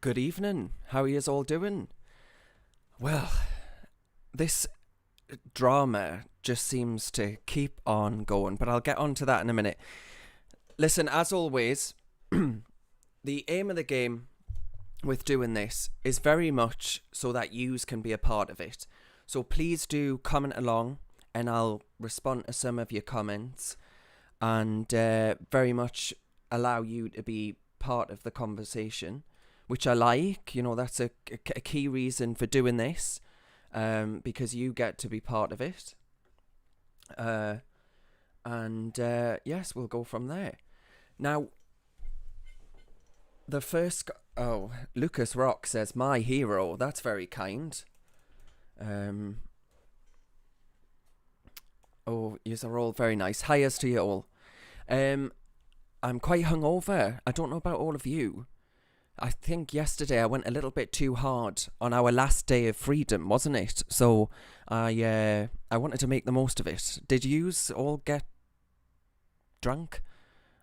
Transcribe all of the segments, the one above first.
Good evening. How are you all doing? Well, this drama just seems to keep on going, but I'll get on to that in a minute. Listen, as always, the aim of the game with doing this is very much so that yous can be a part of it. So please do comment along and I'll respond to some of your comments and very much allow you to be part of the conversation, which I like. You know, that's a key reason for doing this, because you get to be part of it. Yes, we'll go from there. Now, the first... Lucas Rock says, my hero. That's very kind. Yous are all very nice. Highs to you all. I'm quite hungover. I don't know about all of you. I think yesterday I went a little bit too hard on our last day of freedom, wasn't it? So I wanted to make the most of it. Did yous all get drunk?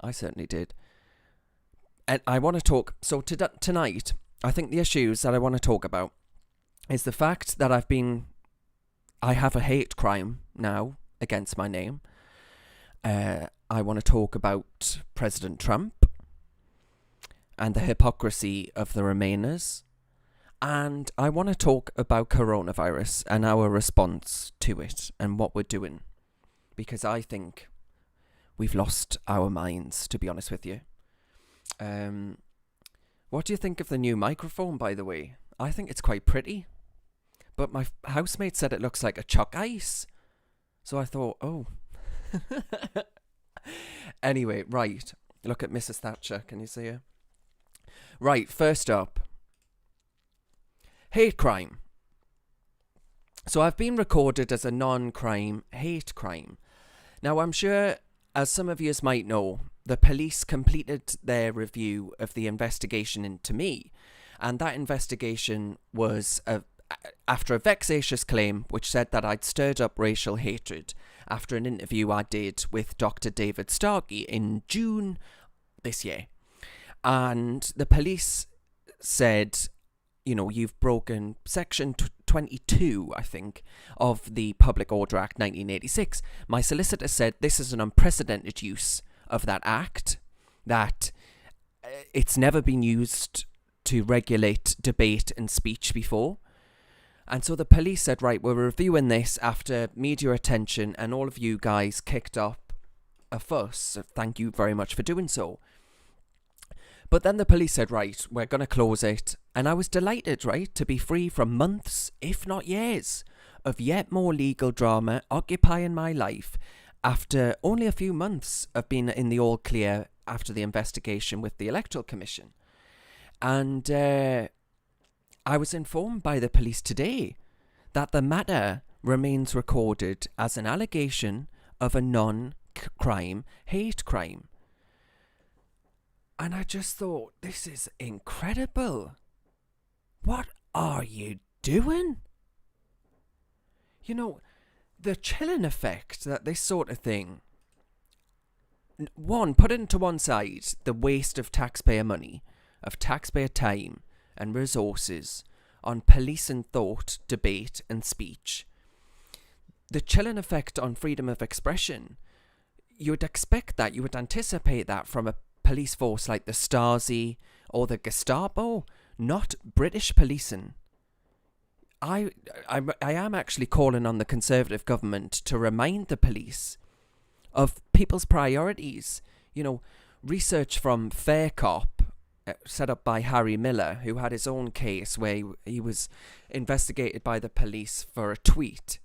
I certainly did. And I want to talk... So tonight, I think the issues that I want to talk about is the fact that I have a hate crime now against my name. I want to talk about President Trump and the hypocrisy of the Remainers. And I want to talk about coronavirus and our response to it and what we're doing. Because I think we've lost our minds, to be honest with you. What do you think of the new microphone, by the way? I think it's quite pretty. But my housemate said it looks like a chalk ice. So I thought, oh. Anyway, right. Look at Mrs. Thatcher. Can you see her? Right, first up. Hate crime. So I've been recorded as a non-crime hate crime. Now, I'm sure, as some of you might know, the police completed their review of the investigation into me. And that investigation was after a vexatious claim which said that I'd stirred up racial hatred after an interview I did with Dr. David Starkey in June this year. And the police said, you know, you've broken section 22, I think, of the Public Order Act 1986. My solicitor said this is an unprecedented use of that act, that it's never been used to regulate debate and speech before. And so the police said, right, we're reviewing this after media attention and all of you guys kicked up a fuss. So thank you very much for doing so. But then the police said, right, we're going to close it. And I was delighted, right, to be free from months, if not years, of yet more legal drama occupying my life after only a few months of being in the all clear after the investigation with the Electoral Commission. And I was informed by the police today that the matter remains recorded as an allegation of a non-crime hate crime. And I just thought, this is incredible. What are you doing? You know, the chilling effect that this sort of thing... One, put it to one side, the waste of taxpayer money, of taxpayer time and resources on police and thought, debate and speech. The chilling effect on freedom of expression. You would expect that, you would anticipate that from a police force like the Stasi or the Gestapo, not British policing. I am actually calling on the Conservative government to remind the police of people's priorities. You know, research from Fair Cop, set up by Harry Miller, who had his own case where he was investigated by the police for a tweet.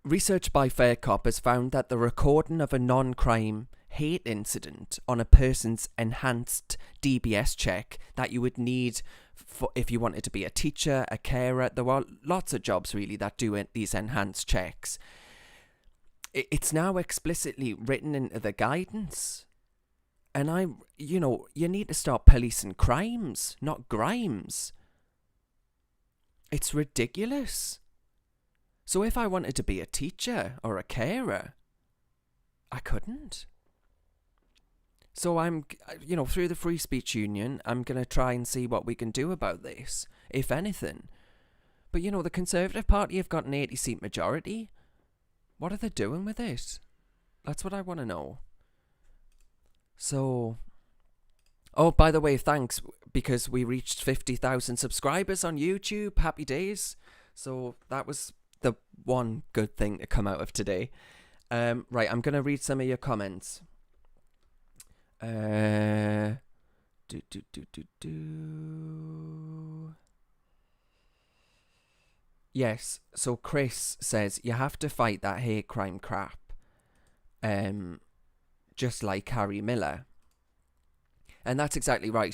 Research by Fair Cop has found that the recording of a non-crime hate incident on a person's enhanced DBS check that you would need for if you wanted to be a teacher, a carer. There were lots of jobs really that do these enhanced checks. It's now explicitly written into the guidance. And you need to start policing crimes, not Grimes. It's ridiculous. So if I wanted to be a teacher or a carer, I couldn't. So I'm, through the Free Speech Union, I'm going to try and see what we can do about this, if anything. But, the Conservative Party have got an 80-seat majority. What are they doing with it? That's what I want to know. So, oh, by the way, thanks, because we reached 50,000 subscribers on YouTube. Happy days. So that was the one good thing to come out of today. Right, I'm going to read some of your comments. Yes, so Chris says you have to fight that hate crime crap. Just like Harry Miller. And that's exactly right.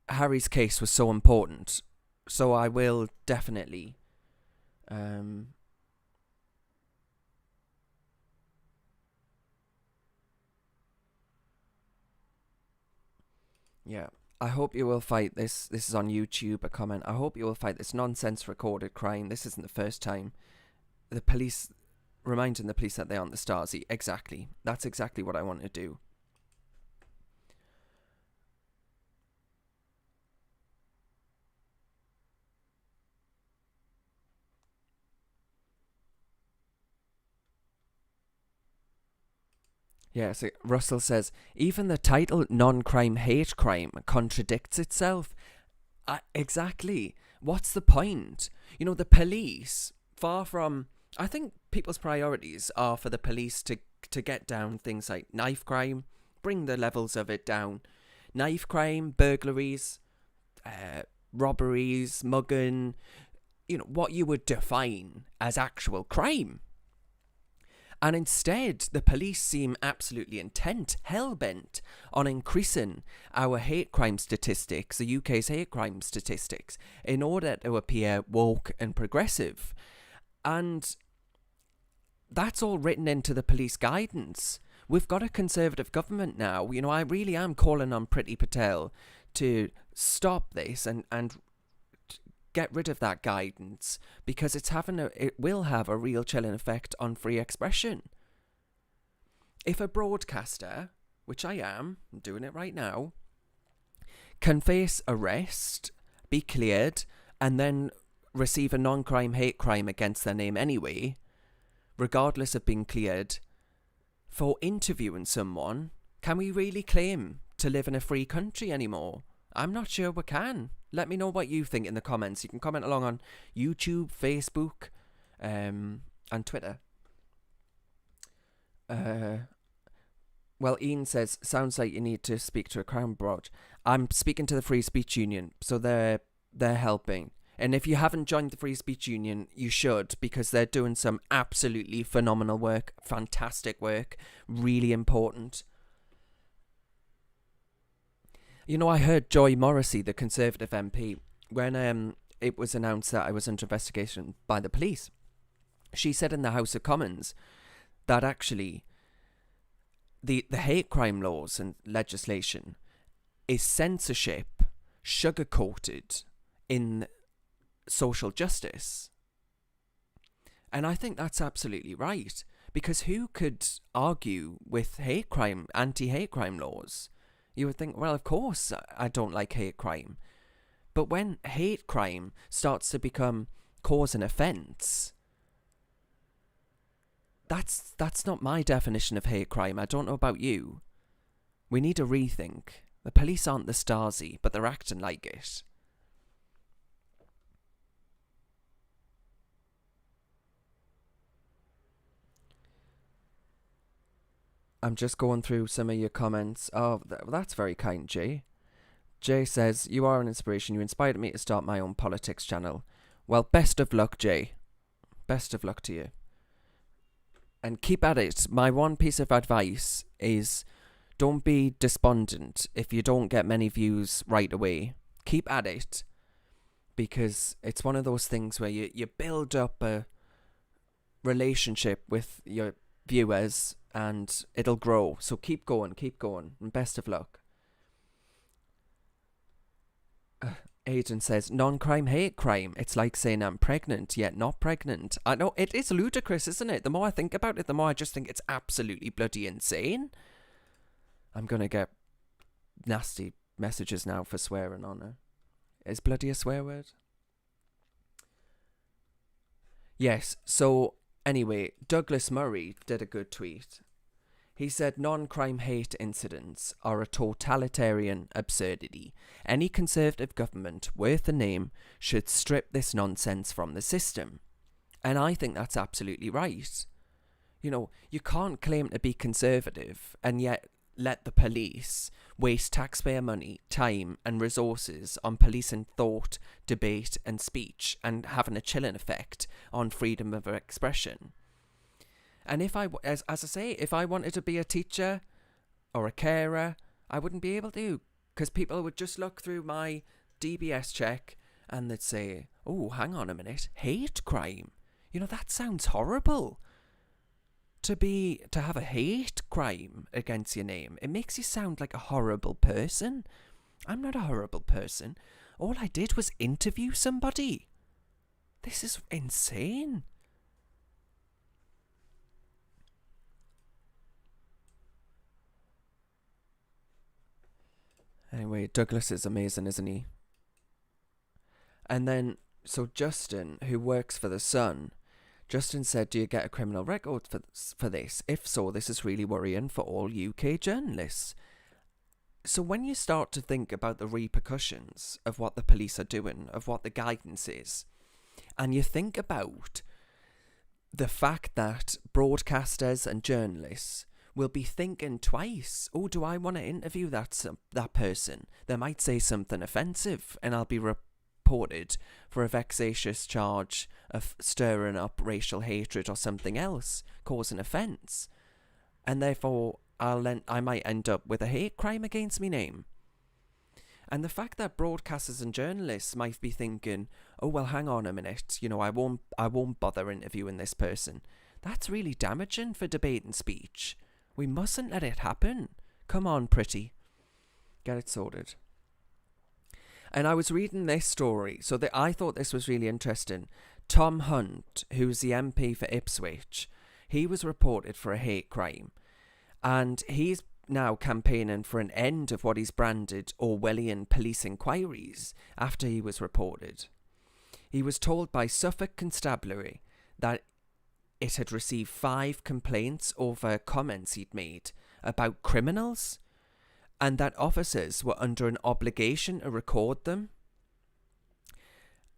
Harry's case was so important. So I will definitely yeah. I hope you will fight this. This is on YouTube, a comment. I hope you will fight this nonsense recorded crime. This isn't the first time. The police, reminding the police that they aren't the Stasi. Exactly. That's exactly what I want to do. Yeah, so Russell says, even the title non-crime hate crime contradicts itself. Exactly. What's the point? The police, far from... I think people's priorities are for the police to get down things like knife crime, bring the levels of it down. Knife crime, burglaries, robberies, mugging, what you would define as actual crime. And instead, the police seem absolutely intent, hell-bent on increasing our hate crime statistics, the UK's hate crime statistics, in order to appear woke and progressive. And that's all written into the police guidance. We've got a Conservative government now. I really am calling on Priti Patel to stop this and get rid of that guidance, because it will have a real chilling effect on free expression. If a broadcaster, which I am, I'm doing it right now, can face arrest, be cleared, and then receive a non-crime hate crime against their name anyway, regardless of being cleared, for interviewing someone, can we really claim to live in a free country anymore? I'm not sure we can. Let me know what you think in the comments. You can comment along on YouTube, Facebook, and Twitter. Well, Ian says, sounds like you need to speak to a Crown Broad. I'm speaking to the Free Speech Union, so they're helping. And if you haven't joined the Free Speech Union, you should, because they're doing some absolutely phenomenal work, fantastic work, really important. I heard Joy Morrissey, the Conservative MP, when it was announced that I was under investigation by the police. She said in the House of Commons that actually the hate crime laws and legislation is censorship sugar-coated in social justice. And I think that's absolutely right, because who could argue with anti-hate crime laws? You would think, well, of course I don't like hate crime. But when hate crime starts to become cause and offence, that's not my definition of hate crime. I don't know about you. We need a rethink. The police aren't the Stasi, but they're acting like it. I'm just going through some of your comments. Oh, that's very kind, Jay. Jay says, you are an inspiration. You inspired me to start my own politics channel. Well, best of luck, Jay. Best of luck to you. And keep at it. My one piece of advice is don't be despondent if you don't get many views right away. Keep at it. Because it's one of those things where you build up a relationship with your viewers and it'll grow. So keep going, and best of luck. Aidan says, non-crime hate crime. It's like saying I'm pregnant, yet not pregnant. I know, it is ludicrous, isn't it? The more I think about it, the more I just think it's absolutely bloody insane. I'm going to get nasty messages now for swearing on her. Is bloody a swear word? Yes, so anyway, Douglas Murray did a good tweet. He said non-crime hate incidents are a totalitarian absurdity. Any Conservative government worth the name should strip this nonsense from the system. And I think that's absolutely right. You know, you can't claim to be Conservative and yet let the police waste taxpayer money, time and resources on policing thought, debate and speech and having a chilling effect on freedom of expression. And if I, as I say, if I wanted to be a teacher or a carer, I wouldn't be able to, because people would just look through my DBS check and they'd say, oh, hang on a minute, hate crime. You know, that sounds horrible. To have a hate crime against your name, it makes you sound like a horrible person. I'm not a horrible person. All I did was interview somebody. This is insane. Anyway, Douglas is amazing, isn't he? And then, so Justin, who works for The Sun, Justin said, do you get a criminal record for this? If so, this is really worrying for all UK journalists. So when you start to think about the repercussions of what the police are doing, of what the guidance is, and you think about the fact that broadcasters and journalists will be thinking twice, oh, do I want to interview that person? They might say something offensive and I'll be reported for a vexatious charge of stirring up racial hatred or something else, causing offence. And therefore, I might end up with a hate crime against me name. And the fact that broadcasters and journalists might be thinking, oh, well, hang on a minute, you know, I won't bother interviewing this person. That's really damaging for debate and speech. We mustn't let it happen. Come on, pretty. Get it sorted. And I was reading this story, so I thought this was really interesting. Tom Hunt, who's the MP for Ipswich, he was reported for a hate crime. And he's now campaigning for an end of what he's branded Orwellian police inquiries after he was reported. He was told by Suffolk Constabulary that it had received 5 complaints over comments he'd made about criminals, and that officers were under an obligation to record them.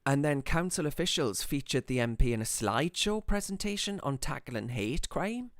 And then council officials featured the MP in a slideshow presentation on tackling hate crime.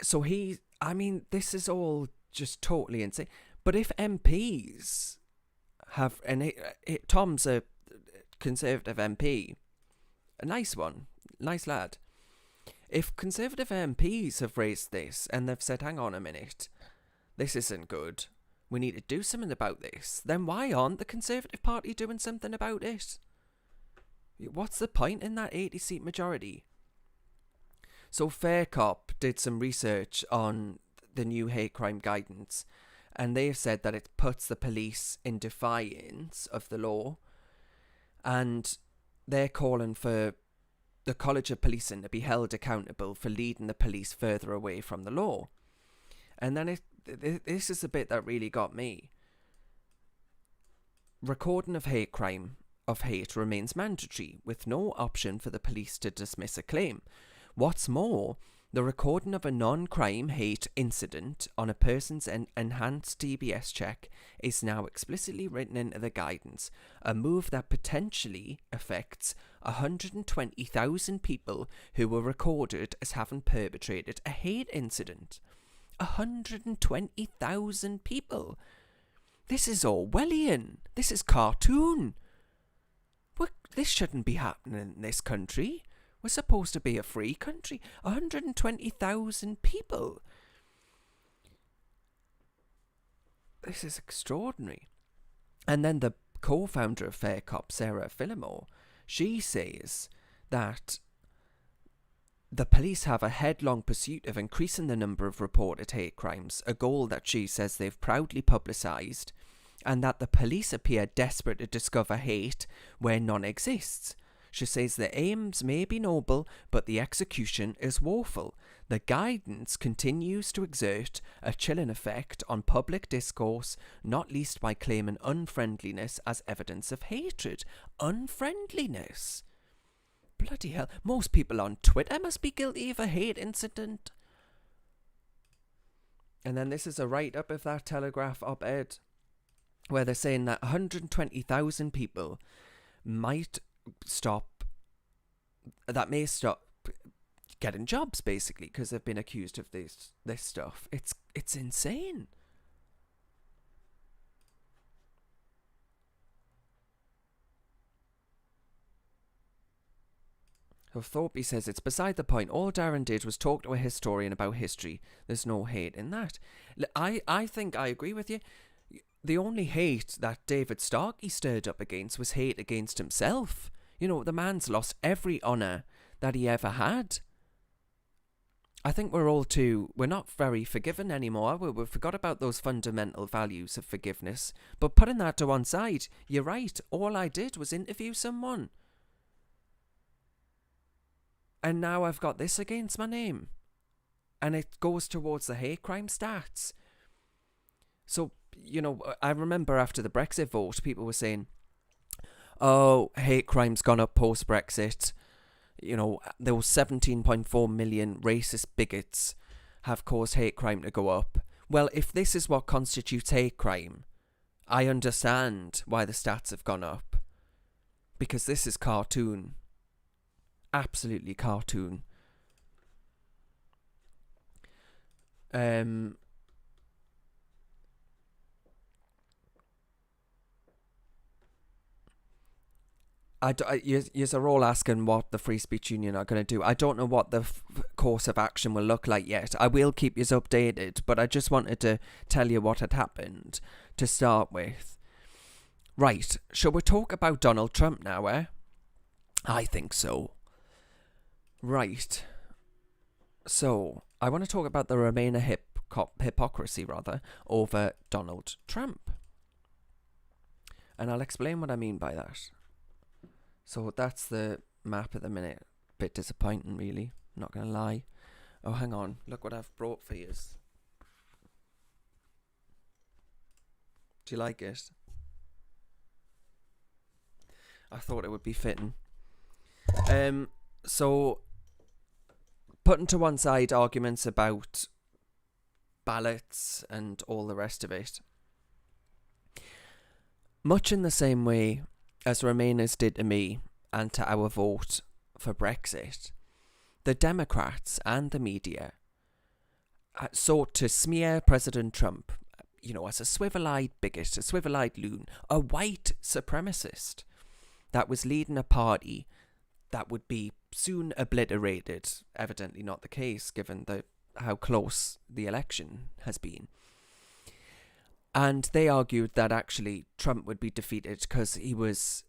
So this is all just totally insane. But if MPs have, and Tom's a Conservative MP, a nice one, nice lad. If Conservative MPs have raised this and they've said, hang on a minute, this isn't good, we need to do something about this, then why aren't the Conservative Party doing something about it? What's the point in that 80-seat majority? So Faircop did some research on the new hate crime guidance, and they've said that it puts the police in defiance of the law, and they're calling for the College of Policing to be held accountable for leading the police further away from the law. And then this is the bit that really got me. Recording of hate crime of hate remains mandatory, with no option for the police to dismiss a claim. What's more, the recording of a non-crime hate incident on a person's enhanced DBS check is now explicitly written into the guidance, a move that potentially affects 120,000 people who were recorded as having perpetrated a hate incident. 120,000 people. This is Orwellian. This is cartoon. This shouldn't be happening in this country. We're supposed to be a free country. 120,000 people. This is extraordinary. And then the co-founder of Faircop, Sarah Phillimore, she says that the police have a headlong pursuit of increasing the number of reported hate crimes, a goal that she says they've proudly publicised, and that the police appear desperate to discover hate where none exists. She says the aims may be noble, but the execution is woeful. The guidance continues to exert a chilling effect on public discourse, not least by claiming unfriendliness as evidence of hatred. Unfriendliness? Bloody hell. Most people on Twitter must be guilty of a hate incident. And then this is a write-up of that Telegraph op-ed where they're saying that 120,000 people may stop getting jobs, basically, because they've been accused of this stuff. It's insane. So Thorpe says, it's beside the point. All Darren did was talk to a historian about history. There's no hate in that. I think I agree with you. The only hate that David Starkey stirred up against was hate against himself. You know, the man's lost every honour that he ever had. I think we're not very forgiving anymore. We forgot about those fundamental values of forgiveness. But putting that to one side, you're right. All I did was interview someone. And now I've got this against my name. And it goes towards the hate crime stats. So, you know, I remember after the Brexit vote, people were saying, oh, hate crime's gone up post-Brexit. You know, those 17.4 million racist bigots have caused hate crime to go up. Well, if this is what constitutes hate crime, I understand why the stats have gone up. Because this is cartoon. Absolutely cartoon. Yous are all asking what the Free Speech Union are going to do. I don't know what the course of action will look like yet. I will keep yous updated, but I just wanted to tell you what had happened to start with. Right, shall we talk about Donald Trump now, eh? I think so. Right. So, I want to talk about the Remainer hypocrisy, over Donald Trump. And I'll explain what I mean by that. So that's the map at the minute. Bit disappointing, really. Not going to lie. Oh, hang on. Look what I've brought for you. Do you like it? I thought it would be fitting. So, putting to one side arguments about ballots and all the rest of it. Much in the same way as Remainers did to me and to our vote for Brexit, the Democrats and the media sought to smear President Trump, you know, as a swivel-eyed bigot, a swivel-eyed loon, a white supremacist that was leading a party that would be soon obliterated. Evidently not the case, given how close the election has been. And they argued that actually Trump would be defeated because he was